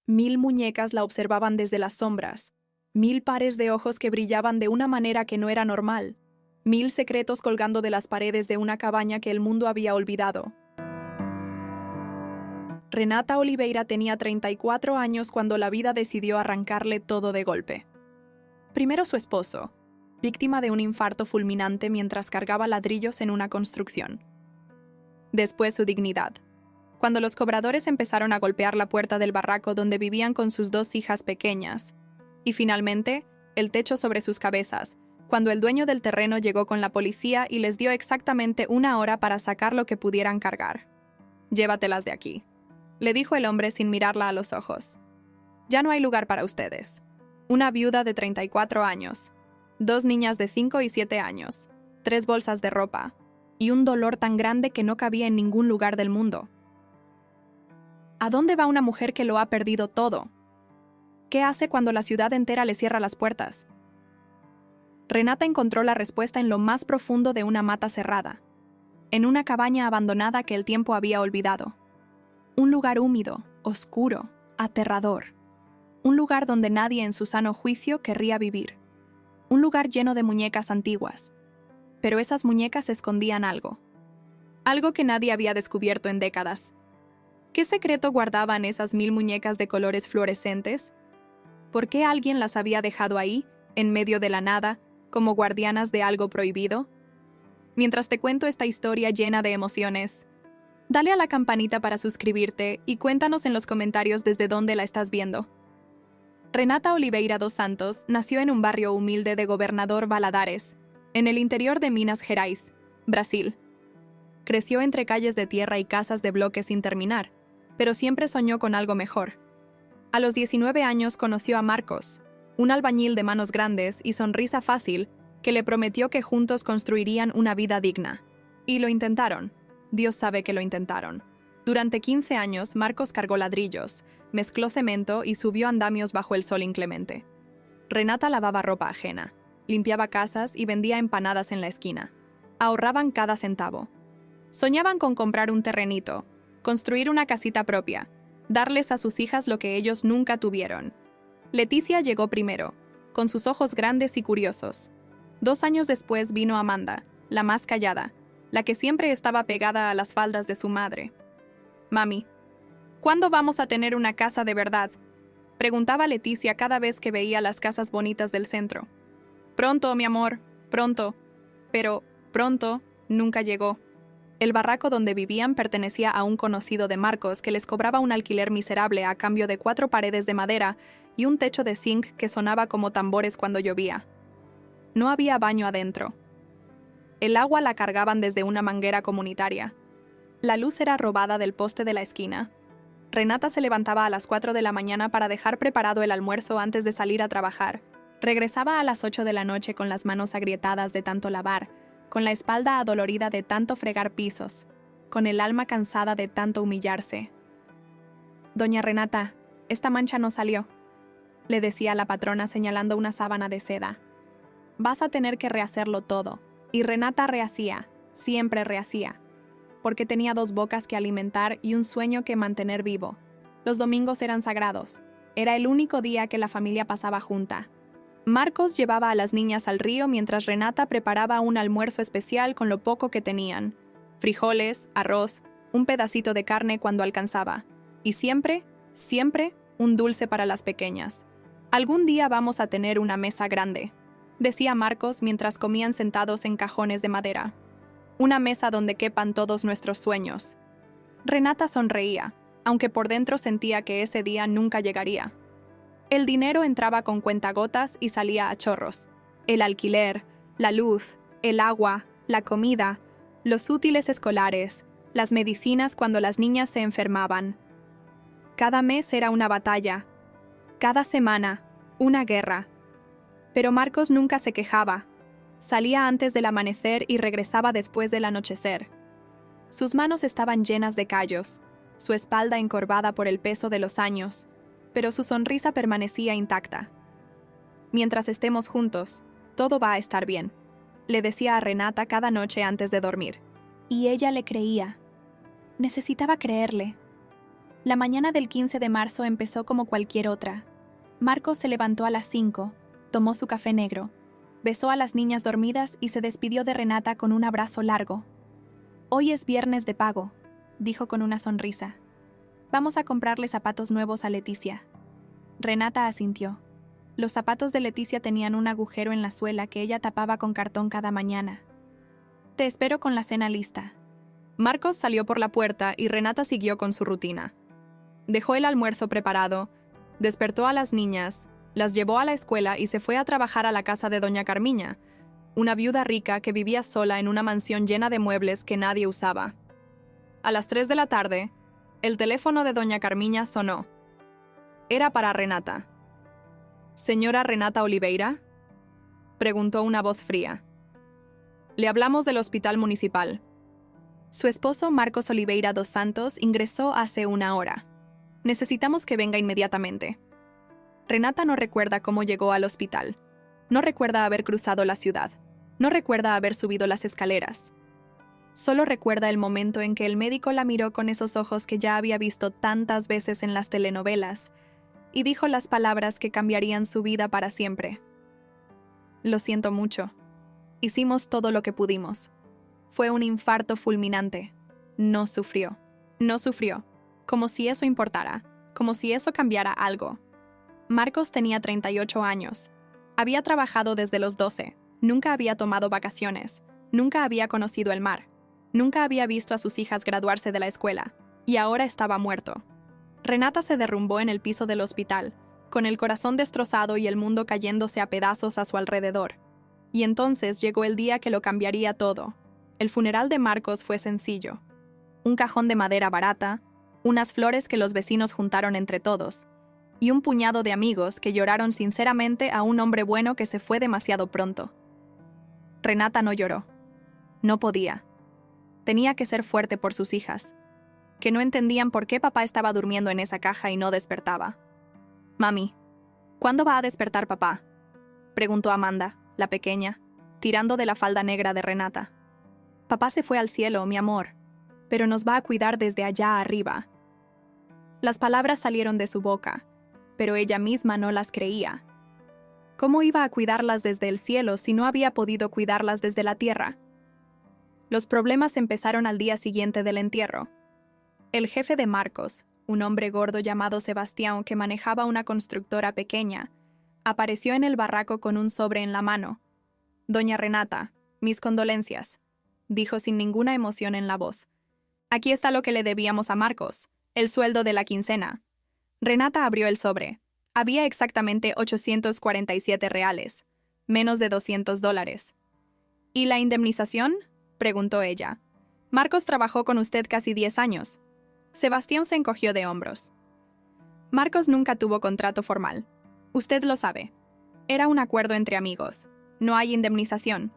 1000 muñecas la observaban desde las sombras, 1000 pares de ojos que brillaban de una manera que no era normal, 1000 secretos colgando de las paredes de una cabaña que el mundo había olvidado. Renata Oliveira tenía 34 años cuando la vida decidió arrancarle todo de golpe. Primero su esposo, víctima de un infarto fulminante mientras cargaba ladrillos en una construcción. Después su dignidad, cuando los cobradores empezaron a golpear la puerta del barraco donde vivían con sus 2 hijas pequeñas. Y finalmente, el techo sobre sus cabezas, cuando el dueño del terreno llegó con la policía y les dio exactamente 1 hora para sacar lo que pudieran cargar. «Llévatelas de aquí», le dijo el hombre sin mirarla a los ojos. «Ya no hay lugar para ustedes». Una viuda de 34 años, 2 niñas de 5 y 7 años, 3 bolsas de ropa, y un dolor tan grande que no cabía en ningún lugar del mundo. ¿A dónde va una mujer que lo ha perdido todo? ¿Qué hace cuando la ciudad entera le cierra las puertas? Renata encontró la respuesta en lo más profundo de una mata cerrada, en una cabaña abandonada que el tiempo había olvidado. Un lugar húmedo, oscuro, aterrador. Un lugar donde nadie en su sano juicio querría vivir. Un lugar lleno de muñecas antiguas. Pero esas muñecas escondían algo. Algo que nadie había descubierto en décadas. ¿Qué secreto guardaban esas 1000 muñecas de colores fluorescentes? ¿Por qué alguien las había dejado ahí, en medio de la nada, como guardianas de algo prohibido? Mientras te cuento esta historia llena de emociones, dale a la campanita para suscribirte y cuéntanos en los comentarios desde dónde la estás viendo. Renata Oliveira dos Santos nació en un barrio humilde de Governador Valadares, en el interior de Minas Gerais, Brasil. Creció entre calles de tierra y casas de bloques sin terminar, pero siempre soñó con algo mejor. A los 19 años conoció a Marcos, un albañil de manos grandes y sonrisa fácil que le prometió que juntos construirían una vida digna. Y lo intentaron. Dios sabe que lo intentaron. Durante 15 años, Marcos cargó ladrillos, mezcló cemento y subió andamios bajo el sol inclemente. Renata lavaba ropa ajena, limpiaba casas y vendía empanadas en la esquina. Ahorraban cada centavo. Soñaban con comprar un terrenito, construir una casita propia, darles a sus hijas lo que ellos nunca tuvieron. Leticia llegó primero, con sus ojos grandes y curiosos. 2 años después vino Amanda, la más callada, la que siempre estaba pegada a las faldas de su madre. «Mami, ¿cuándo vamos a tener una casa de verdad?», preguntaba Leticia cada vez que veía las casas bonitas del centro. «Pronto, mi amor, pronto». Pero pronto nunca llegó. El barraco donde vivían pertenecía a un conocido de Marcos que les cobraba un alquiler miserable a cambio de 4 paredes de madera y un techo de zinc que sonaba como tambores cuando llovía. No había baño adentro. El agua la cargaban desde una manguera comunitaria. La luz era robada del poste de la esquina. Renata se levantaba a las 4 de la mañana para dejar preparado el almuerzo antes de salir a trabajar. Regresaba a las 8 de la noche con las manos agrietadas de tanto lavar, con la espalda adolorida de tanto fregar pisos, con el alma cansada de tanto humillarse. «Doña Renata, esta mancha no salió», le decía la patrona señalando una sábana de seda. «Vas a tener que rehacerlo todo». Y Renata rehacía, siempre rehacía, porque tenía 2 bocas que alimentar y un sueño que mantener vivo. Los domingos eran sagrados. Era el único día que la familia pasaba junta. Marcos llevaba a las niñas al río mientras Renata preparaba un almuerzo especial con lo poco que tenían. Frijoles, arroz, un pedacito de carne cuando alcanzaba. Y siempre, siempre, un dulce para las pequeñas. «Algún día vamos a tener una mesa grande», decía Marcos mientras comían sentados en cajones de madera. «Una mesa donde quepan todos nuestros sueños». Renata sonreía, aunque por dentro sentía que ese día nunca llegaría. El dinero entraba con cuentagotas y salía a chorros. El alquiler, la luz, el agua, la comida, los útiles escolares, las medicinas cuando las niñas se enfermaban. Cada mes era una batalla. Cada semana, una guerra. Pero Marcos nunca se quejaba. Salía antes del amanecer y regresaba después del anochecer. Sus manos estaban llenas de callos, su espalda encorvada por el peso de los años, pero su sonrisa permanecía intacta. «Mientras estemos juntos, todo va a estar bien», le decía a Renata cada noche antes de dormir. Y ella le creía. Necesitaba creerle. La mañana del 15 de marzo empezó como cualquier otra. Marcos se levantó a las 5, tomó su café negro, besó a las niñas dormidas y se despidió de Renata con un abrazo largo. «Hoy es viernes de pago», dijo con una sonrisa. «Vamos a comprarle zapatos nuevos a Leticia». Renata asintió. Los zapatos de Leticia tenían un agujero en la suela que ella tapaba con cartón cada mañana. «Te espero con la cena lista». Marcos salió por la puerta y Renata siguió con su rutina. Dejó el almuerzo preparado, despertó a las niñas, las llevó a la escuela y se fue a trabajar a la casa de doña Carmiña, una viuda rica que vivía sola en una mansión llena de muebles que nadie usaba. A las 3 de la tarde, el teléfono de doña Carmiña sonó. Era para Renata. «¿Señora Renata Oliveira?», preguntó una voz fría. «Le hablamos del hospital municipal». Su esposo Marcos Oliveira dos Santos ingresó hace una hora. «Necesitamos que venga inmediatamente». Renata no recuerda cómo llegó al hospital. No recuerda haber cruzado la ciudad. No recuerda haber subido las escaleras. Solo recuerda el momento en que el médico la miró con esos ojos que ya había visto tantas veces en las telenovelas y dijo las palabras que cambiarían su vida para siempre. «Lo siento mucho. Hicimos todo lo que pudimos. Fue un infarto fulminante. No sufrió. No sufrió. Como si eso importara. Como si eso cambiara algo». Marcos tenía 38 años. Había trabajado desde los 12. Nunca había tomado vacaciones. Nunca había conocido el mar. Nunca había visto a sus hijas graduarse de la escuela. Y ahora estaba muerto. Renata se derrumbó en el piso del hospital, con el corazón destrozado y el mundo cayéndose a pedazos a su alrededor. Y entonces llegó el día que lo cambiaría todo. El funeral de Marcos fue sencillo. Un cajón de madera barata, unas flores que los vecinos juntaron entre todos, y un puñado de amigos que lloraron sinceramente a un hombre bueno que se fue demasiado pronto. Renata no lloró. No podía. Tenía que ser fuerte por sus hijas, que no entendían por qué papá estaba durmiendo en esa caja y no despertaba. «Mami, ¿cuándo va a despertar papá?», preguntó Amanda, la pequeña, tirando de la falda negra de Renata. «Papá se fue al cielo, mi amor, pero nos va a cuidar desde allá arriba». Las palabras salieron de su boca, pero ella misma no las creía. ¿Cómo iba a cuidarlas desde el cielo si no había podido cuidarlas desde la tierra? Los problemas empezaron al día siguiente del entierro. El jefe de Marcos, un hombre gordo llamado Sebastián que manejaba una constructora pequeña, apareció en el barraco con un sobre en la mano. «Doña Renata, mis condolencias», dijo sin ninguna emoción en la voz. «Aquí está lo que le debíamos a Marcos, el sueldo de la quincena». Renata abrió el sobre. Había exactamente 847 reales, menos de $200. «¿Y la indemnización?», preguntó ella. «Marcos trabajó con usted casi 10 años». Sebastián se encogió de hombros. «Marcos nunca tuvo contrato formal. Usted lo sabe. Era un acuerdo entre amigos. No hay indemnización.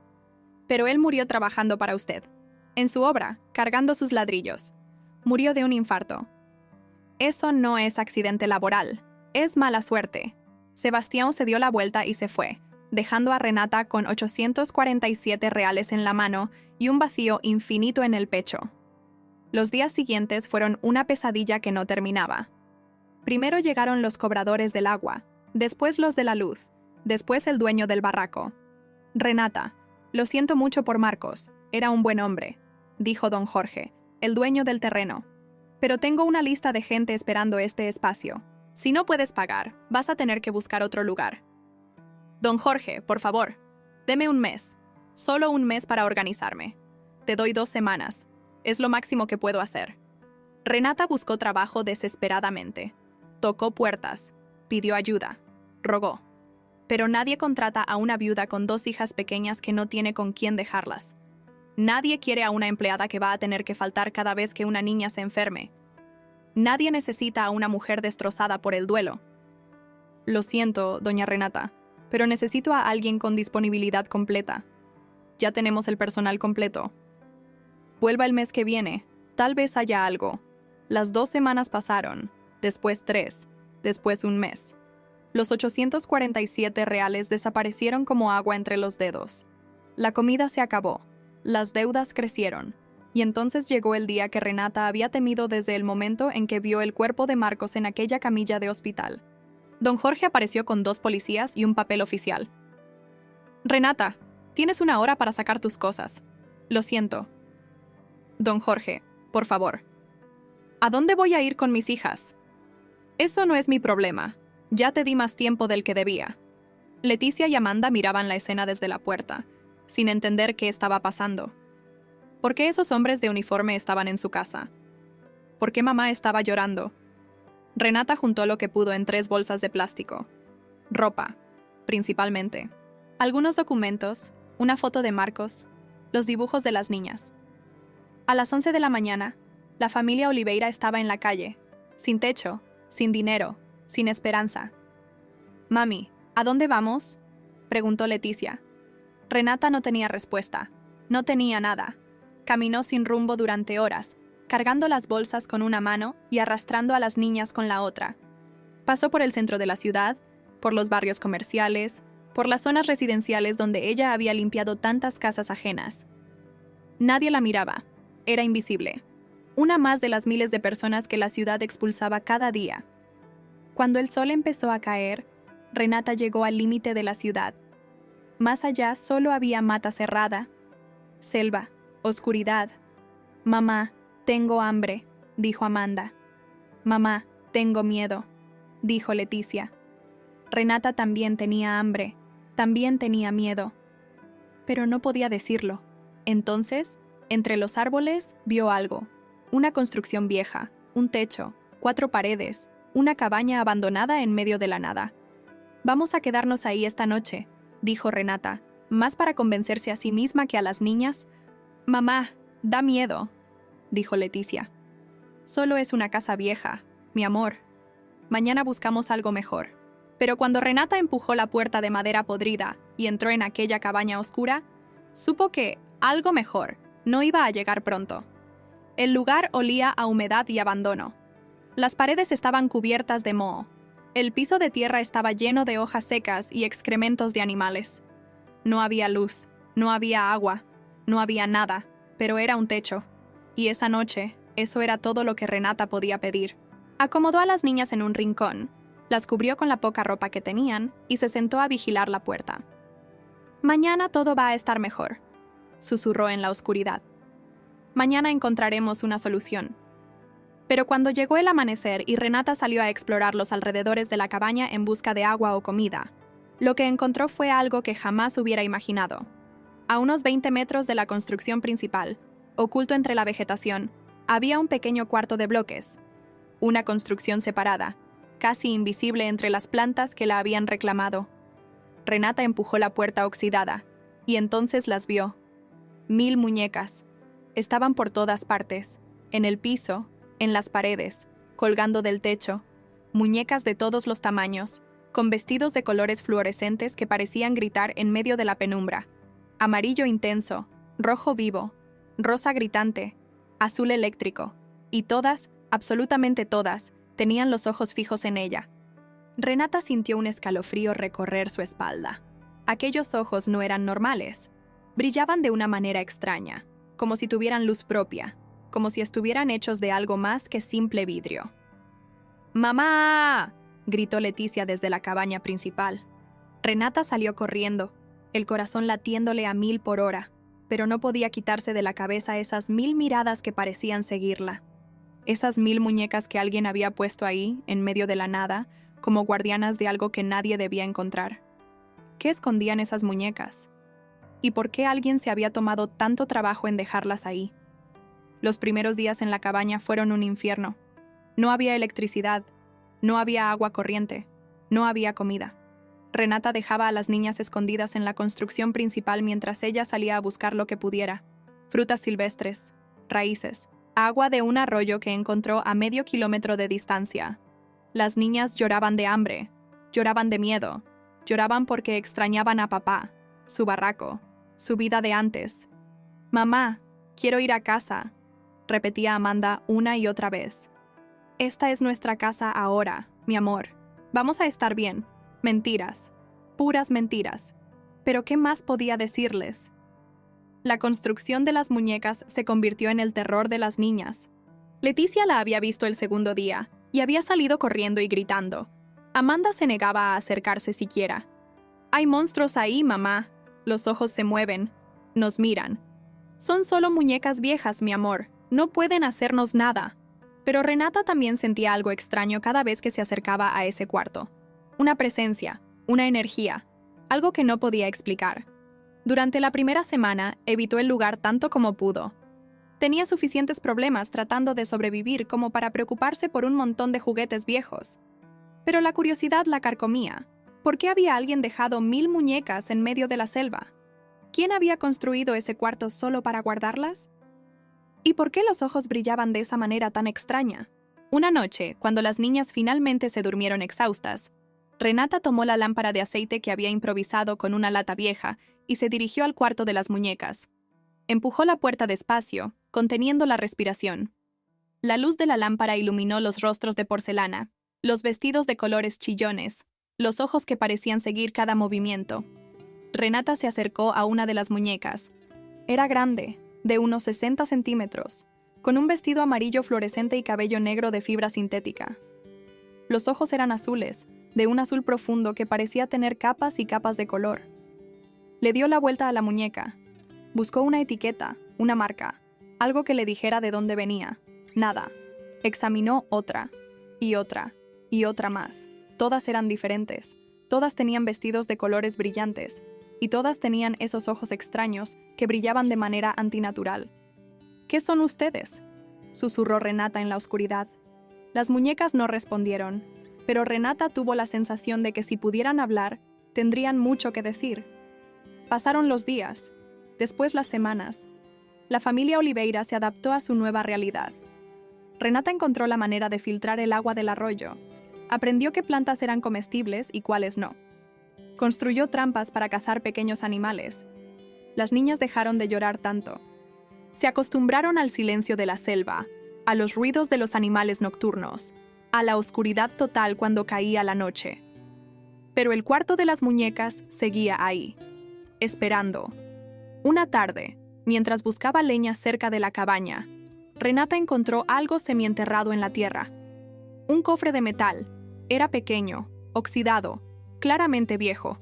Pero él murió trabajando para usted. En su obra, cargando sus ladrillos. Murió de un infarto. Eso no es accidente laboral. Es mala suerte». Sebastián se dio la vuelta y se fue, dejando a Renata con 847 reales en la mano y un vacío infinito en el pecho. Los días siguientes fueron una pesadilla que no terminaba. Primero llegaron los cobradores del agua, después los de la luz, después el dueño del barraco. «Renata, lo siento mucho por Marcos, era un buen hombre», dijo don Jorge, el dueño del terreno. «Pero tengo una lista de gente esperando este espacio. Si no puedes pagar, vas a tener que buscar otro lugar». «Don Jorge, por favor, deme un mes. Solo un mes para organizarme. Te doy 2 semanas. Es lo máximo que puedo hacer». Renata buscó trabajo desesperadamente. Tocó puertas, pidió ayuda, rogó. Pero nadie contrata a una viuda con 2 hijas pequeñas que no tiene con quién dejarlas. Nadie quiere a una empleada que va a tener que faltar cada vez que una niña se enferme. Nadie necesita a una mujer destrozada por el duelo. «Lo siento, doña Renata, pero necesito a alguien con disponibilidad completa. Ya tenemos el personal completo. Vuelva el mes que viene, tal vez haya algo». Las 2 semanas pasaron, después 3, después un mes. Los 847 reales desaparecieron como agua entre los dedos. La comida se acabó. Las deudas crecieron. Y entonces llegó el día que Renata había temido desde el momento en que vio el cuerpo de Marcos en aquella camilla de hospital. Don Jorge apareció con 2 policías y un papel oficial. «Renata, tienes 1 hora para sacar tus cosas. Lo siento». «Don Jorge, por favor». «¿A dónde voy a ir con mis hijas?» «Eso no es mi problema. Ya te di más tiempo del que debía». Leticia y Amanda miraban la escena desde la puerta, sin entender qué estaba pasando. ¿Por qué esos hombres de uniforme estaban en su casa? ¿Por qué mamá estaba llorando? Renata juntó lo que pudo en 3 bolsas de plástico. Ropa, principalmente. Algunos documentos, una foto de Marcos, los dibujos de las niñas. A las 11 de la mañana, la familia Oliveira estaba en la calle, sin techo, sin dinero, sin esperanza. «Mami, ¿a dónde vamos?», preguntó Leticia. Renata no tenía respuesta. No tenía nada. Caminó sin rumbo durante horas, cargando las bolsas con una mano y arrastrando a las niñas con la otra. Pasó por el centro de la ciudad, por los barrios comerciales, por las zonas residenciales donde ella había limpiado tantas casas ajenas. Nadie la miraba. Era invisible. Una más de las miles de personas que la ciudad expulsaba cada día. Cuando el sol empezó a caer, Renata llegó al límite de la ciudad. Más allá solo había mata cerrada, selva, oscuridad. «Mamá, tengo hambre», dijo Amanda. «Mamá, tengo miedo», dijo Leticia. Renata también tenía hambre, también tenía miedo. Pero no podía decirlo. Entonces, entre los árboles, vio algo. Una construcción vieja, un techo, 4 paredes, una cabaña abandonada en medio de la nada. «Vamos a quedarnos ahí esta noche», dijo Renata, más para convencerse a sí misma que a las niñas. «Mamá, da miedo», dijo Leticia. «Solo es una casa vieja, mi amor. Mañana buscamos algo mejor». Pero cuando Renata empujó la puerta de madera podrida y entró en aquella cabaña oscura, supo que algo mejor no iba a llegar pronto. El lugar olía a humedad y abandono. Las paredes estaban cubiertas de moho. El piso de tierra estaba lleno de hojas secas y excrementos de animales. No había luz, no había agua, no había nada, pero era un techo. Y esa noche, eso era todo lo que Renata podía pedir. Acomodó a las niñas en un rincón, las cubrió con la poca ropa que tenían y se sentó a vigilar la puerta. «Mañana todo va a estar mejor», susurró en la oscuridad. «Mañana encontraremos una solución». Pero cuando llegó el amanecer y Renata salió a explorar los alrededores de la cabaña en busca de agua o comida, lo que encontró fue algo que jamás hubiera imaginado. A unos 20 metros de la construcción principal, oculto entre la vegetación, había un pequeño cuarto de bloques, una construcción separada, casi invisible entre las plantas que la habían reclamado. Renata empujó la puerta oxidada, y entonces las vio. 1000 muñecas. Estaban por todas partes, en el piso, en las paredes, colgando del techo, muñecas de todos los tamaños, con vestidos de colores fluorescentes que parecían gritar en medio de la penumbra. Amarillo intenso, rojo vivo, rosa gritante, azul eléctrico, y todas, absolutamente todas, tenían los ojos fijos en ella. Renata sintió un escalofrío recorrer su espalda. Aquellos ojos no eran normales. Brillaban de una manera extraña, como si tuvieran luz propia, como si estuvieran hechos de algo más que simple vidrio. «¡Mamá!», gritó Leticia desde la cabaña principal. Renata salió corriendo, el corazón latiéndole a 1000 por hora, pero no podía quitarse de la cabeza esas 1000 miradas que parecían seguirla. Esas 1000 muñecas que alguien había puesto ahí, en medio de la nada, como guardianas de algo que nadie debía encontrar. ¿Qué escondían esas muñecas? ¿Y por qué alguien se había tomado tanto trabajo en dejarlas ahí? Los primeros días en la cabaña fueron un infierno. No había electricidad, no había agua corriente, no había comida. Renata dejaba a las niñas escondidas en la construcción principal mientras ella salía a buscar lo que pudiera. Frutas silvestres, raíces, agua de un arroyo que encontró a medio kilómetro de distancia. Las niñas lloraban de hambre, lloraban de miedo, lloraban porque extrañaban a papá, su barraco, su vida de antes. «Mamá, quiero ir a casa», repetía Amanda una y otra vez. «Esta es nuestra casa ahora, mi amor. Vamos a estar bien». Mentiras, puras mentiras. ¿Pero qué más podía decirles? La construcción de las muñecas se convirtió en el terror de las niñas. Leticia la había visto el segundo día y había salido corriendo y gritando. Amanda se negaba a acercarse siquiera. «Hay monstruos ahí, mamá. Los ojos se mueven. Nos miran. Son solo muñecas viejas, mi amor. No pueden hacernos nada». Pero Renata también sentía algo extraño cada vez que se acercaba a ese cuarto. Una presencia, una energía, algo que no podía explicar. Durante la primera semana, evitó el lugar tanto como pudo. Tenía suficientes problemas tratando de sobrevivir como para preocuparse por un montón de juguetes viejos. Pero la curiosidad la carcomía. ¿Por qué había alguien dejado 1000 muñecas en medio de la selva? ¿Quién había construido ese cuarto solo para guardarlas? ¿Y por qué los ojos brillaban de esa manera tan extraña? Una noche, cuando las niñas finalmente se durmieron exhaustas, Renata tomó la lámpara de aceite que había improvisado con una lata vieja y se dirigió al cuarto de las muñecas. Empujó la puerta despacio, conteniendo la respiración. La luz de la lámpara iluminó los rostros de porcelana, los vestidos de colores chillones, los ojos que parecían seguir cada movimiento. Renata se acercó a una de las muñecas. Era grande, de unos 60 centímetros, con un vestido amarillo fluorescente y cabello negro de fibra sintética. Los ojos eran azules, de un azul profundo que parecía tener capas y capas de color. Le dio la vuelta a la muñeca. Buscó una etiqueta, una marca, algo que le dijera de dónde venía. Nada. Examinó otra, y otra, y otra más. Todas eran diferentes. Todas tenían vestidos de colores brillantes, y todas tenían esos ojos extraños que brillaban de manera antinatural. «¿Qué son ustedes?», susurró Renata en la oscuridad. Las muñecas no respondieron, pero Renata tuvo la sensación de que si pudieran hablar, tendrían mucho que decir. Pasaron los días, después las semanas. La familia Oliveira se adaptó a su nueva realidad. Renata encontró la manera de filtrar el agua del arroyo. Aprendió qué plantas eran comestibles y cuáles no. Construyó trampas para cazar pequeños animales. Las niñas dejaron de llorar tanto. Se acostumbraron al silencio de la selva, a los ruidos de los animales nocturnos, a la oscuridad total cuando caía la noche. Pero el cuarto de las muñecas seguía ahí, esperando. Una tarde, mientras buscaba leña cerca de la cabaña, Renata encontró algo semienterrado en la tierra. Un cofre de metal. Era pequeño, oxidado, claramente viejo.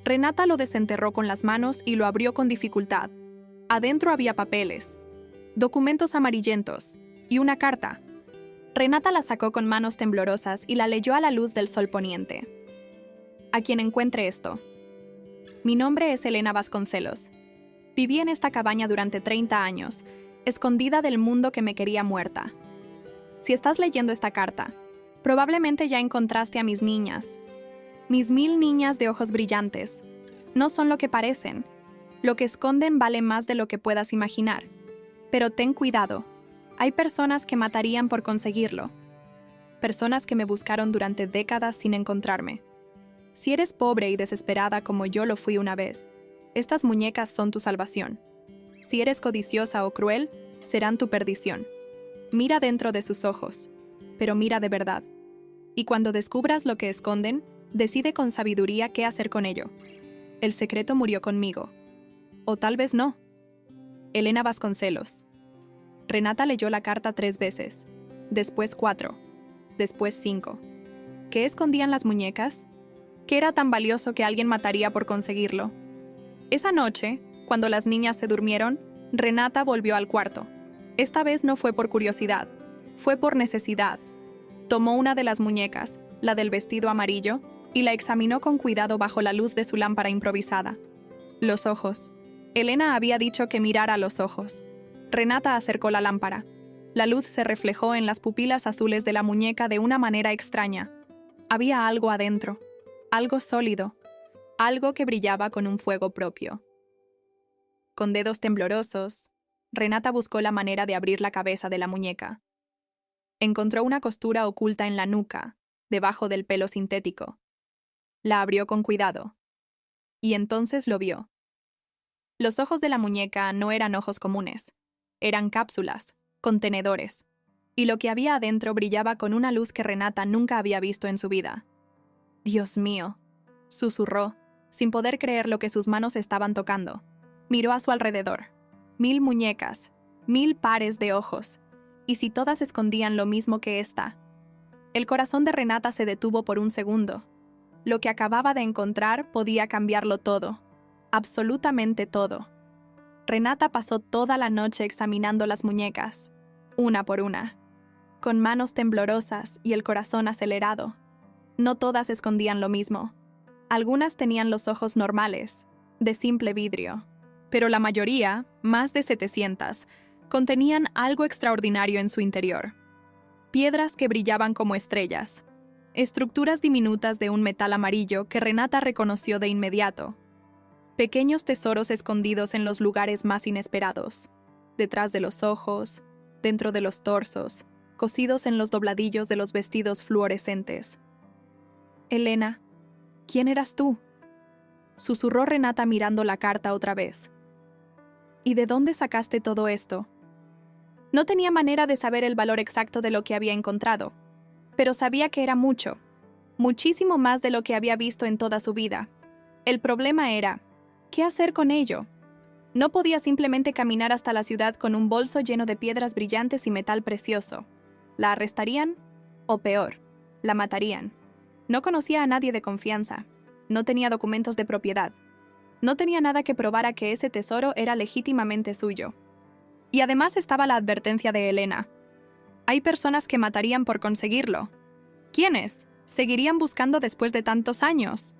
Renata lo desenterró con las manos y lo abrió con dificultad. Adentro había papeles, documentos amarillentos y una carta. Renata la sacó con manos temblorosas y la leyó a la luz del sol poniente. «A quien encuentre esto. Mi nombre es Elena Vasconcelos. Viví en esta cabaña durante 30 años, escondida del mundo que me quería muerta. Si estás leyendo esta carta, probablemente ya encontraste a mis niñas. Mis 1000 niñas de ojos brillantes. No son lo que parecen. Lo que esconden vale más de lo que puedas imaginar. Pero ten cuidado. Hay personas que matarían por conseguirlo. Personas que me buscaron durante décadas sin encontrarme. Si eres pobre y desesperada como yo lo fui una vez, estas muñecas son tu salvación. Si eres codiciosa o cruel, serán tu perdición. Mira dentro de sus ojos, pero mira de verdad. Y cuando descubras lo que esconden, decide con sabiduría qué hacer con ello. El secreto murió conmigo. O tal vez no. Elena Vasconcelos». Renata leyó la carta 3 veces, después 4, después 5. ¿Qué escondían las muñecas? ¿Qué era tan valioso que alguien mataría por conseguirlo? Esa noche, cuando las niñas se durmieron, Renata volvió al cuarto. Esta vez no fue por curiosidad, fue por necesidad. Tomó una de las muñecas, la del vestido amarillo, y la examinó con cuidado bajo la luz de su lámpara improvisada. Los ojos. Elena había dicho que mirara los ojos. Renata acercó la lámpara. La luz se reflejó en las pupilas azules de la muñeca de una manera extraña. Había algo adentro, algo sólido, algo que brillaba con un fuego propio. Con dedos temblorosos, Renata buscó la manera de abrir la cabeza de la muñeca. Encontró una costura oculta en la nuca, debajo del pelo sintético. La abrió con cuidado. Y entonces lo vio. Los ojos de la muñeca no eran ojos comunes. Eran cápsulas, contenedores. Y lo que había adentro brillaba con una luz que Renata nunca había visto en su vida. «Dios mío», susurró, sin poder creer lo que sus manos estaban tocando. Miró a su alrededor. 1000 muñecas, 1000 pares de ojos. ¿Y si todas escondían lo mismo que esta? El corazón de Renata se detuvo por un segundo. Lo que acababa de encontrar podía cambiarlo todo. Absolutamente todo. Renata pasó toda la noche examinando las muñecas, una por una, con manos temblorosas y el corazón acelerado. No todas escondían lo mismo. Algunas tenían los ojos normales, de simple vidrio, pero la mayoría, más de 700, contenían algo extraordinario en su interior. Piedras que brillaban como estrellas, estructuras diminutas de un metal amarillo que Renata reconoció de inmediato. Pequeños tesoros escondidos en los lugares más inesperados, detrás de los ojos, dentro de los torsos, cosidos en los dobladillos de los vestidos fluorescentes. «Elena, ¿quién eras tú?», susurró Renata mirando la carta otra vez. «¿Y de dónde sacaste todo esto?». No tenía manera de saber el valor exacto de lo que había encontrado, pero sabía que era mucho, muchísimo más de lo que había visto en toda su vida. El problema era, ¿qué hacer con ello? No podía simplemente caminar hasta la ciudad con un bolso lleno de piedras brillantes y metal precioso. ¿La arrestarían? O peor, la matarían. No conocía a nadie de confianza. No tenía documentos de propiedad. No tenía nada que probara que ese tesoro era legítimamente suyo. Y además estaba la advertencia de Elena. Hay personas que matarían por conseguirlo. ¿Quiénes? ¿Seguirían buscando después de tantos años?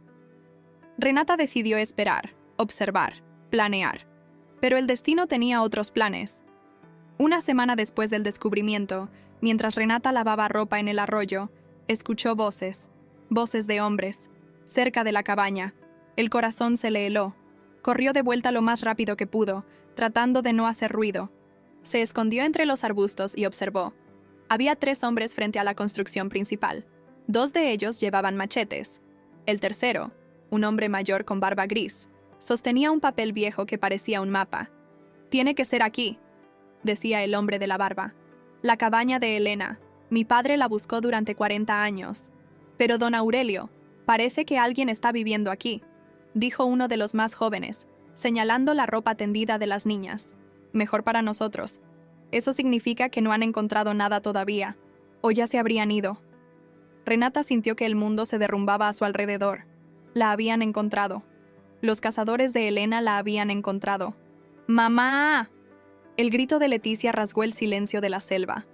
Renata decidió esperar, observar, planear. Pero el destino tenía otros planes. Una semana después del descubrimiento, mientras Renata lavaba ropa en el arroyo, escuchó voces de hombres, cerca de la cabaña. El corazón se le heló. Corrió de vuelta lo más rápido que pudo, tratando de no hacer ruido. Se escondió entre los arbustos y observó. Había 3 hombres frente a la construcción principal. 2 de ellos llevaban machetes. El tercero, un hombre mayor con barba gris, sostenía un papel viejo que parecía un mapa. «Tiene que ser aquí», decía el hombre de la barba. «La cabaña de Elena. Mi padre la buscó durante 40 años. Pero don Aurelio, parece que alguien está viviendo aquí», dijo uno de los más jóvenes, señalando la ropa tendida de las niñas. «Mejor para nosotros. Eso significa que no han encontrado nada todavía, o ya se habrían ido». Renata sintió que el mundo se derrumbaba a su alrededor. La habían encontrado. Los cazadores de Elena la habían encontrado. ¡Mamá! El grito de Leticia rasgó el silencio de la selva.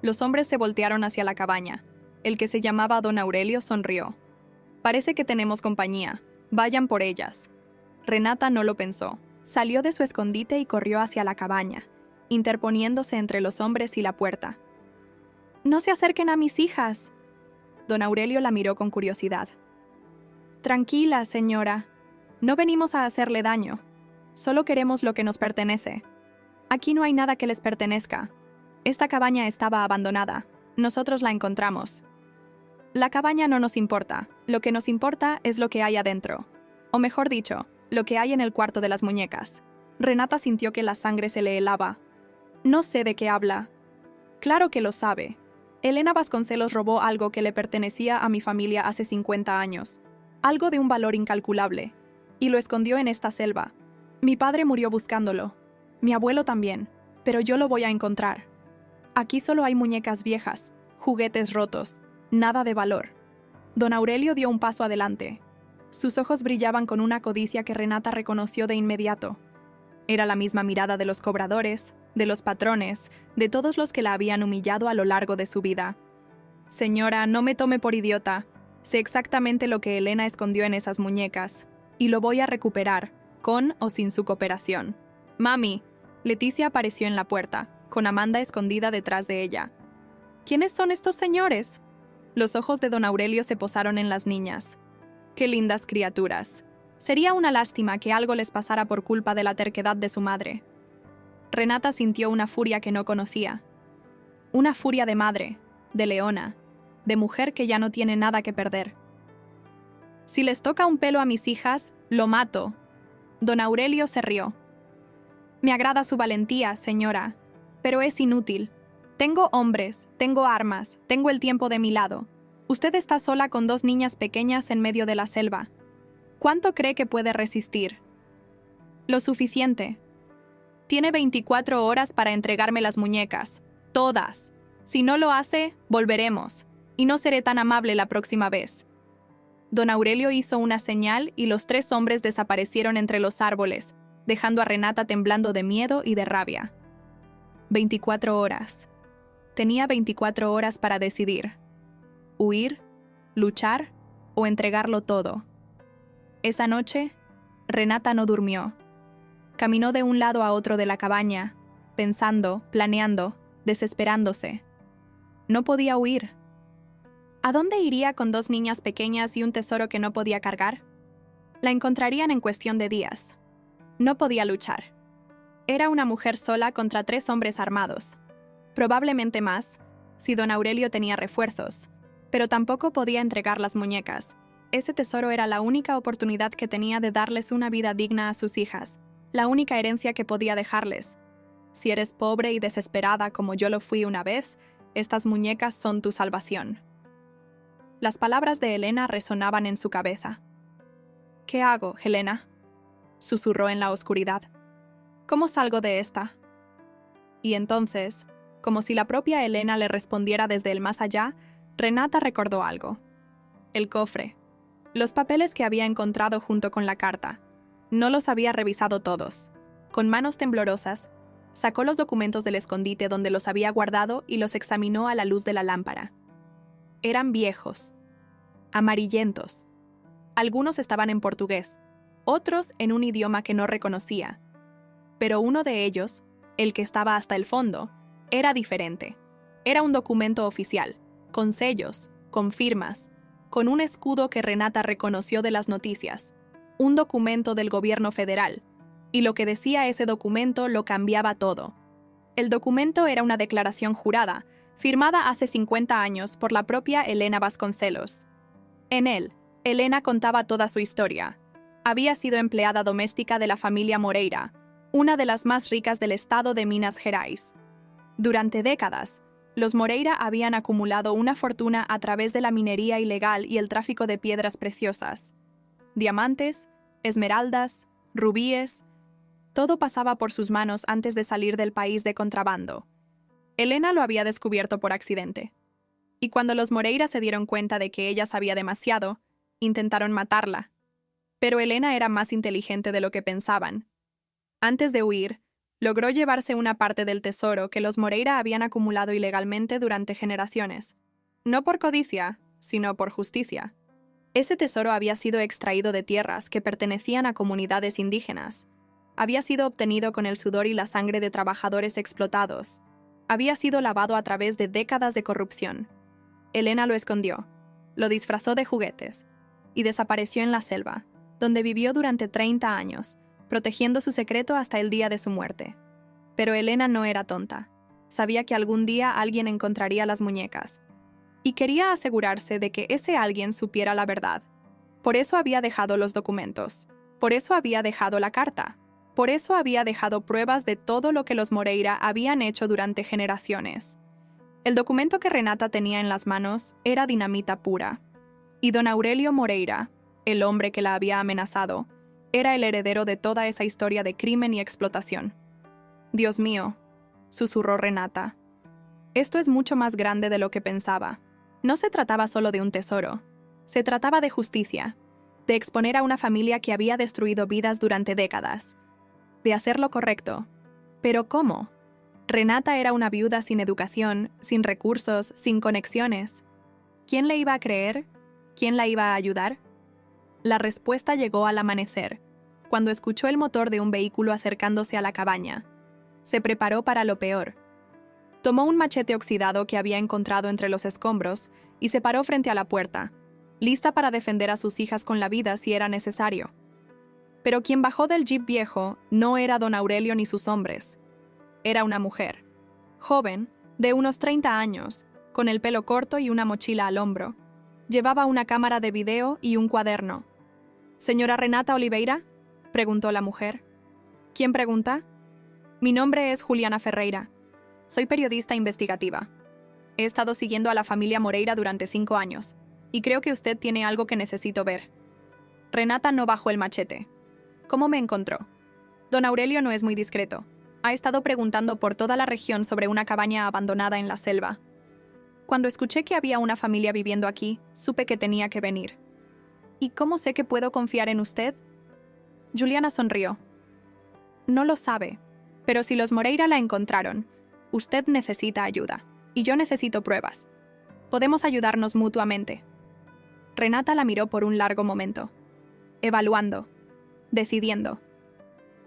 Los hombres se voltearon hacia la cabaña. El que se llamaba don Aurelio sonrió. «Parece que tenemos compañía. Vayan por ellas». Renata no lo pensó. Salió de su escondite y corrió hacia la cabaña, interponiéndose entre los hombres y la puerta. «No se acerquen a mis hijas». Don Aurelio la miró con curiosidad. «Tranquila, señora. No venimos a hacerle daño. Solo queremos lo que nos pertenece. Aquí no hay nada que les pertenezca. Esta cabaña estaba abandonada. Nosotros la encontramos. La cabaña no nos importa. Lo que nos importa es lo que hay adentro. O mejor dicho, lo que hay en el cuarto de las muñecas». Renata sintió que la sangre se le helaba. «No sé de qué habla». «Claro que lo sabe. Elena Vasconcelos robó algo que le pertenecía a mi familia hace 50 años. Algo de un valor incalculable. Y lo escondió en esta selva. Mi padre murió buscándolo. Mi abuelo también. Pero yo lo voy a encontrar. Aquí solo hay muñecas viejas, juguetes rotos, nada de valor». Don Aurelio dio un paso adelante. Sus ojos brillaban con una codicia que Renata reconoció de inmediato. Era la misma mirada de los cobradores, de los patrones, de todos los que la habían humillado a lo largo de su vida. «Señora, no me tome por idiota. Sé exactamente lo que Elena escondió en esas muñecas, y lo voy a recuperar, con o sin su cooperación». «Mami». Leticia apareció en la puerta, con Amanda escondida detrás de ella. «¿Quiénes son estos señores?». Los ojos de don Aurelio se posaron en las niñas. «Qué lindas criaturas. Sería una lástima que algo les pasara por culpa de la terquedad de su madre». Renata sintió una furia que no conocía. Una furia de madre, de leona, de mujer que ya no tiene nada que perder. «Si les toca un pelo a mis hijas, lo mato». Don Aurelio se rió. «Me agrada su valentía, señora, pero es inútil. Tengo hombres, tengo armas, tengo el tiempo de mi lado. Usted está sola con 2 niñas pequeñas en medio de la selva. ¿Cuánto cree que puede resistir?». Lo suficiente. Tiene 24 horas para entregarme las muñecas. Todas. Si no lo hace, volveremos. Y no seré tan amable la próxima vez. Don Aurelio hizo una señal y los 3 hombres desaparecieron entre los árboles, dejando a Renata temblando de miedo y de rabia. 24 horas. Tenía 24 horas para decidir. Huir, luchar o entregarlo todo. Esa noche, Renata no durmió. Caminó de un lado a otro de la cabaña, pensando, planeando, desesperándose. No podía huir. ¿A dónde iría con 2 niñas pequeñas y un tesoro que no podía cargar? La encontrarían en cuestión de días. No podía luchar. Era una mujer sola contra 3 hombres armados. Probablemente más, si don Aurelio tenía refuerzos, pero tampoco podía entregar las muñecas. Ese tesoro era la única oportunidad que tenía de darles una vida digna a sus hijas, la única herencia que podía dejarles. Si eres pobre y desesperada como yo lo fui una vez, estas muñecas son tu salvación. Las palabras de Helena resonaban en su cabeza. ¿Qué hago, Helena?, susurró en la oscuridad. ¿Cómo salgo de esta? Y entonces, como si la propia Helena le respondiera desde el más allá, Renata recordó algo. El cofre. Los papeles que había encontrado junto con la carta. No los había revisado todos. Con manos temblorosas, sacó los documentos del escondite donde los había guardado y los examinó a la luz de la lámpara. Eran viejos, amarillentos. Algunos estaban en portugués, otros en un idioma que no reconocía. Pero uno de ellos, el que estaba hasta el fondo, era diferente. Era un documento oficial, con sellos, con firmas, con un escudo que Renata reconoció de las noticias. Un documento del gobierno federal. Y lo que decía ese documento lo cambiaba todo. El documento era una declaración jurada, firmada hace 50 años por la propia Helena Vasconcelos. En él, Helena contaba toda su historia. Había sido empleada doméstica de la familia Moreira, una de las más ricas del estado de Minas Gerais. Durante décadas, los Moreira habían acumulado una fortuna a través de la minería ilegal y el tráfico de piedras preciosas. Diamantes, esmeraldas, rubíes, todo pasaba por sus manos antes de salir del país de contrabando. Helena lo había descubierto por accidente. Y cuando los Moreira se dieron cuenta de que ella sabía demasiado, intentaron matarla. Pero Helena era más inteligente de lo que pensaban. Antes de huir, logró llevarse una parte del tesoro que los Moreira habían acumulado ilegalmente durante generaciones. No por codicia, sino por justicia. Ese tesoro había sido extraído de tierras que pertenecían a comunidades indígenas. Había sido obtenido con el sudor y la sangre de trabajadores explotados. Había sido lavado a través de décadas de corrupción. Helena lo escondió, lo disfrazó de juguetes y desapareció en la selva, donde vivió durante 30 años, protegiendo su secreto hasta el día de su muerte. Pero Helena no era tonta. Sabía que algún día alguien encontraría las muñecas. Y quería asegurarse de que ese alguien supiera la verdad. Por eso había dejado los documentos. Por eso había dejado la carta. Por eso había dejado pruebas de todo lo que los Moreira habían hecho durante generaciones. El documento que Renata tenía en las manos era dinamita pura. Y don Aurelio Moreira, el hombre que la había amenazado, era el heredero de toda esa historia de crimen y explotación. Dios mío, susurró Renata. Esto es mucho más grande de lo que pensaba. No se trataba solo de un tesoro. Se trataba de justicia, de exponer a una familia que había destruido vidas durante décadas, de hacer lo correcto. ¿Pero cómo? Renata era una viuda sin educación, sin recursos, sin conexiones. ¿Quién le iba a creer? ¿Quién la iba a ayudar? La respuesta llegó al amanecer, cuando escuchó el motor de un vehículo acercándose a la cabaña. Se preparó para lo peor. Tomó un machete oxidado que había encontrado entre los escombros y se paró frente a la puerta, lista para defender a sus hijas con la vida si era necesario. Pero quien bajó del jeep viejo no era don Aurelio ni sus hombres. Era una mujer, joven, de unos 30 años, con el pelo corto y una mochila al hombro. Llevaba una cámara de video y un cuaderno. «¿Señora Renata Oliveira?», preguntó la mujer. «¿Quién pregunta?» «Mi nombre es Juliana Ferreira. Soy periodista investigativa. He estado siguiendo a la familia Moreira durante 5 años, y creo que usted tiene algo que necesito ver». Renata no bajó el machete. «¿Cómo me encontró?». Don Aurelio no es muy discreto. Ha estado preguntando por toda la región sobre una cabaña abandonada en la selva. Cuando escuché que había una familia viviendo aquí, supe que tenía que venir. ¿Y cómo sé que puedo confiar en usted? Juliana sonrió. No lo sabe, pero si los Moreira la encontraron, usted necesita ayuda, y yo necesito pruebas. Podemos ayudarnos mutuamente. Renata la miró por un largo momento, evaluando, decidiendo.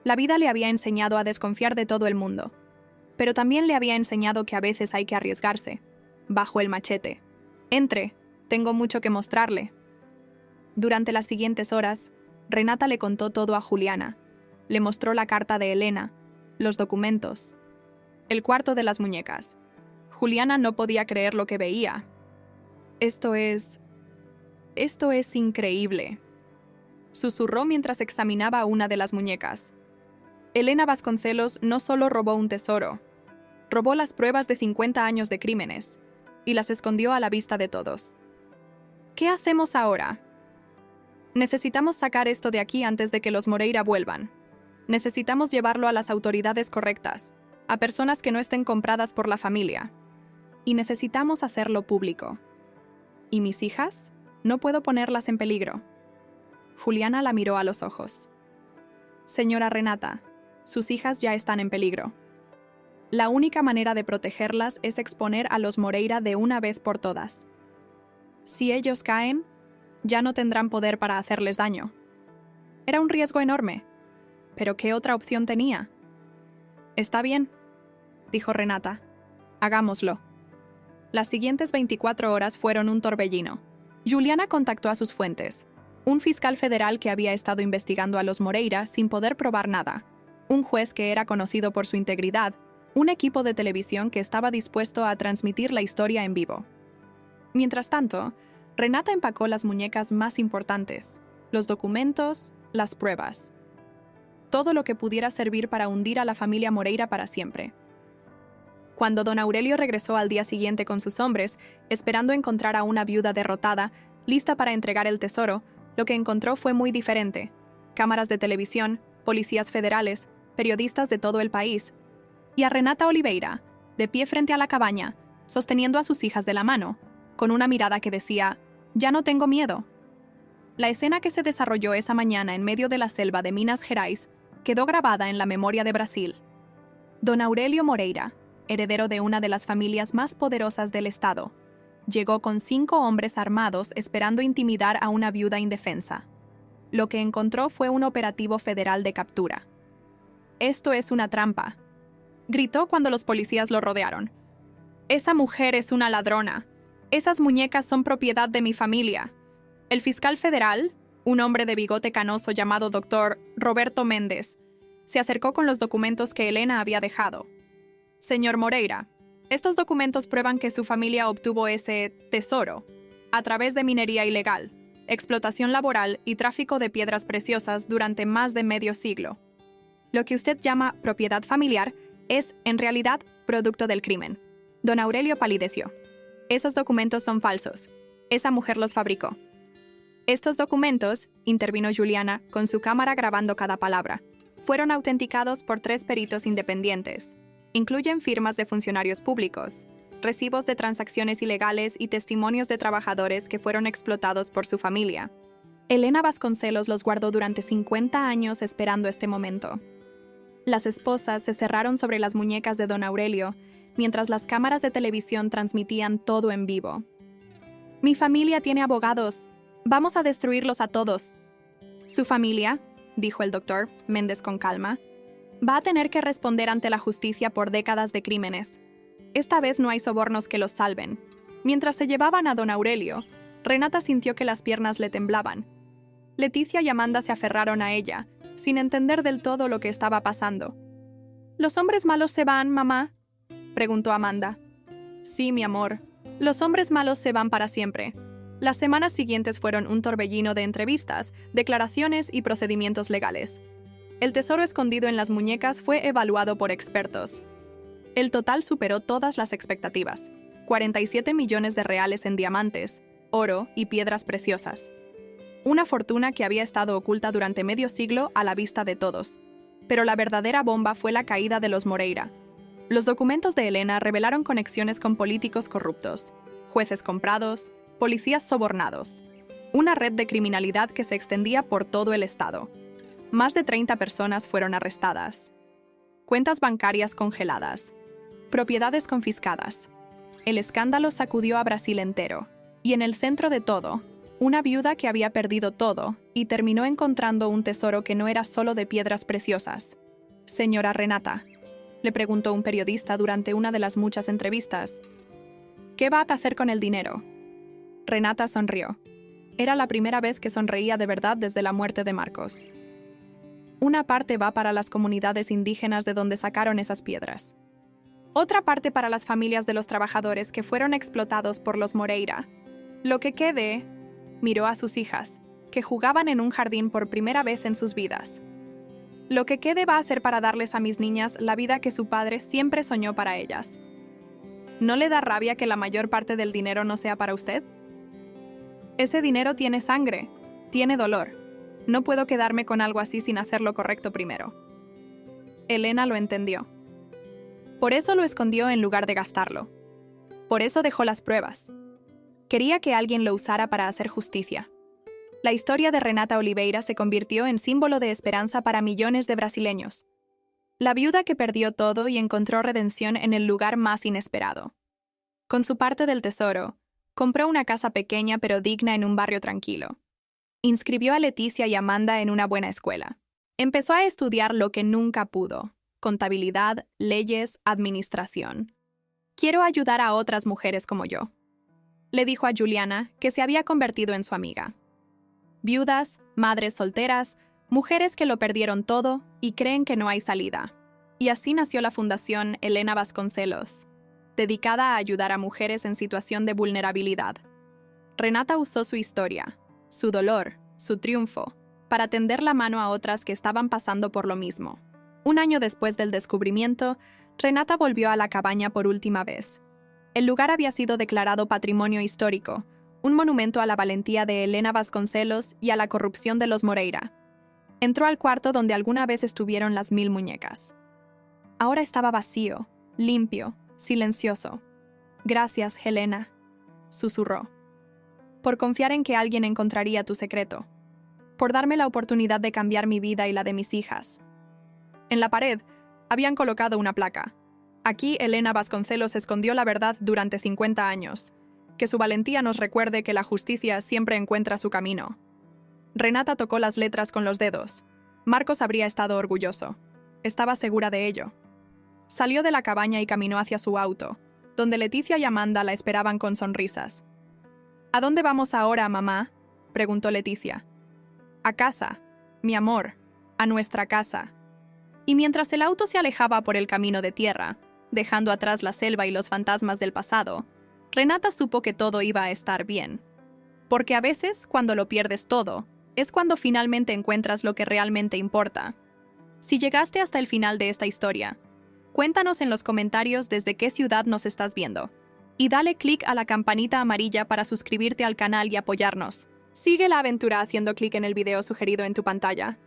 La vida le había enseñado a desconfiar de todo el mundo, pero también le había enseñado que a veces hay que arriesgarse. Bajo el machete. Entre, tengo mucho que mostrarle. Durante las siguientes horas, Renata le contó todo a Juliana. Le mostró la carta de Elena, los documentos, el cuarto de las muñecas. Juliana no podía creer lo que veía. Esto es increíble, susurró mientras examinaba una de las muñecas. Elena Vasconcelos no solo robó un tesoro, robó las pruebas de 50 años de crímenes y las escondió a la vista de todos. ¿Qué hacemos ahora? Necesitamos sacar esto de aquí antes de que los Moreira vuelvan. Necesitamos llevarlo a las autoridades correctas, a personas que no estén compradas por la familia. Y necesitamos hacerlo público. ¿Y mis hijas? No puedo ponerlas en peligro. Juliana la miró a los ojos. Señora Renata, sus hijas ya están en peligro. La única manera de protegerlas es exponer a los Moreira de una vez por todas. Si ellos caen, ya no tendrán poder para hacerles daño. Era un riesgo enorme, pero ¿qué otra opción tenía? Está bien, dijo Renata. Hagámoslo. Las siguientes 24 horas fueron un torbellino. Juliana contactó a sus fuentes. Un fiscal federal que había estado investigando a los Moreira sin poder probar nada. Un juez que era conocido por su integridad. Un equipo de televisión que estaba dispuesto a transmitir la historia en vivo. Mientras tanto, Renata empacó las muñecas más importantes, los documentos, las pruebas. Todo lo que pudiera servir para hundir a la familia Moreira para siempre. Cuando don Aurelio regresó al día siguiente con sus hombres, esperando encontrar a una viuda derrotada, lista para entregar el tesoro, lo que encontró fue muy diferente. Cámaras de televisión, policías federales, periodistas de todo el país. Y a Renata Oliveira, de pie frente a la cabaña, sosteniendo a sus hijas de la mano, con una mirada que decía, «Ya no tengo miedo». La escena que se desarrolló esa mañana en medio de la selva de Minas Gerais quedó grabada en la memoria de Brasil. Don Aurelio Moreira, heredero de una de las familias más poderosas del estado, llegó con 5 hombres armados esperando intimidar a una viuda indefensa. Lo que encontró fue un operativo federal de captura. «Esto es una trampa», gritó cuando los policías lo rodearon. «Esa mujer es una ladrona. Esas muñecas son propiedad de mi familia». El fiscal federal, un hombre de bigote canoso llamado Dr. Roberto Méndez, se acercó con los documentos que Elena había dejado. «Señor Moreira, estos documentos prueban que su familia obtuvo ese tesoro a través de minería ilegal, explotación laboral y tráfico de piedras preciosas durante más de medio siglo. Lo que usted llama propiedad familiar es, en realidad, producto del crimen». Don Aurelio palideció. «Esos documentos son falsos. Esa mujer los fabricó». «Estos documentos», intervino Juliana, con su cámara grabando cada palabra, «fueron autenticados por 3 peritos independientes. Incluyen firmas de funcionarios públicos, recibos de transacciones ilegales y testimonios de trabajadores que fueron explotados por su familia. Elena Vasconcelos los guardó durante 50 años esperando este momento». Las esposas se cerraron sobre las muñecas de don Aurelio, mientras las cámaras de televisión transmitían todo en vivo. «Mi familia tiene abogados. Vamos a destruirlos a todos». «Su familia», dijo el doctor Méndez con calma, «va a tener que responder ante la justicia por décadas de crímenes. Esta vez no hay sobornos que los salven». Mientras se llevaban a don Aurelio, Renata sintió que las piernas le temblaban. Leticia y Amanda se aferraron a ella, sin entender del todo lo que estaba pasando. «¿Los hombres malos se van, mamá?», preguntó Amanda. «Sí, mi amor. Los hombres malos se van para siempre». Las semanas siguientes fueron un torbellino de entrevistas, declaraciones y procedimientos legales. El tesoro escondido en las muñecas fue evaluado por expertos. El total superó todas las expectativas: 47 millones de reales en diamantes, oro y piedras preciosas. Una fortuna que había estado oculta durante medio siglo a la vista de todos. Pero la verdadera bomba fue la caída de los Moreira. Los documentos de Elena revelaron conexiones con políticos corruptos, jueces comprados, policías sobornados. Una red de criminalidad que se extendía por todo el estado. Más de 30 personas fueron arrestadas. Cuentas bancarias congeladas. Propiedades confiscadas. El escándalo sacudió a Brasil entero. Y en el centro de todo, una viuda que había perdido todo y terminó encontrando un tesoro que no era solo de piedras preciosas. «Señora Renata», le preguntó un periodista durante una de las muchas entrevistas, «¿qué va a hacer con el dinero?» Renata sonrió. Era la primera vez que sonreía de verdad desde la muerte de Marcos. Una parte va para las comunidades indígenas de donde sacaron esas piedras. Otra parte para las familias de los trabajadores que fueron explotados por los Moreira. Lo que quede, miró a sus hijas, que jugaban en un jardín por primera vez en sus vidas. Lo que quede va a ser para darles a mis niñas la vida que su padre siempre soñó para ellas. ¿No le da rabia que la mayor parte del dinero no sea para usted? Ese dinero tiene sangre, tiene dolor. No puedo quedarme con algo así sin hacer lo correcto primero. Elena lo entendió. Por eso lo escondió en lugar de gastarlo. Por eso dejó las pruebas. Quería que alguien lo usara para hacer justicia. La historia de Renata Oliveira se convirtió en símbolo de esperanza para millones de brasileños. La viuda que perdió todo y encontró redención en el lugar más inesperado. Con su parte del tesoro, compró una casa pequeña pero digna en un barrio tranquilo. Inscribió a Leticia y Amanda en una buena escuela. Empezó a estudiar lo que nunca pudo: contabilidad, leyes, administración. Quiero ayudar a otras mujeres como yo, le dijo a Juliana, que se había convertido en su amiga. Viudas, madres solteras, mujeres que lo perdieron todo y creen que no hay salida. Y así nació la Fundación Elena Vasconcelos, dedicada a ayudar a mujeres en situación de vulnerabilidad. Renata usó su historia, su dolor, su triunfo, para tender la mano a otras que estaban pasando por lo mismo. Un año después del descubrimiento, Renata volvió a la cabaña por última vez. El lugar había sido declarado Patrimonio Histórico, un monumento a la valentía de Elena Vasconcelos y a la corrupción de los Moreira. Entró al cuarto donde alguna vez estuvieron las 1000 muñecas. Ahora estaba vacío, limpio, silencioso. «Gracias, Helena», susurró. «Por confiar en que alguien encontraría tu secreto. Por darme la oportunidad de cambiar mi vida y la de mis hijas». En la pared habían colocado una placa. Aquí Elena Vasconcelos escondió la verdad durante 50 años. Que su valentía nos recuerde que la justicia siempre encuentra su camino. Renata tocó las letras con los dedos. Marcos habría estado orgulloso. Estaba segura de ello. Salió de la cabaña y caminó hacia su auto, donde Leticia y Amanda la esperaban con sonrisas. «¿A dónde vamos ahora, mamá?», preguntó Leticia. «A casa, mi amor, a nuestra casa». Y mientras el auto se alejaba por el camino de tierra, dejando atrás la selva y los fantasmas del pasado, Renata supo que todo iba a estar bien. Porque a veces, cuando lo pierdes todo, es cuando finalmente encuentras lo que realmente importa. Si llegaste hasta el final de esta historia, cuéntanos en los comentarios desde qué ciudad nos estás viendo. Y dale clic a la campanita amarilla para suscribirte al canal y apoyarnos. Sigue la aventura haciendo clic en el video sugerido en tu pantalla.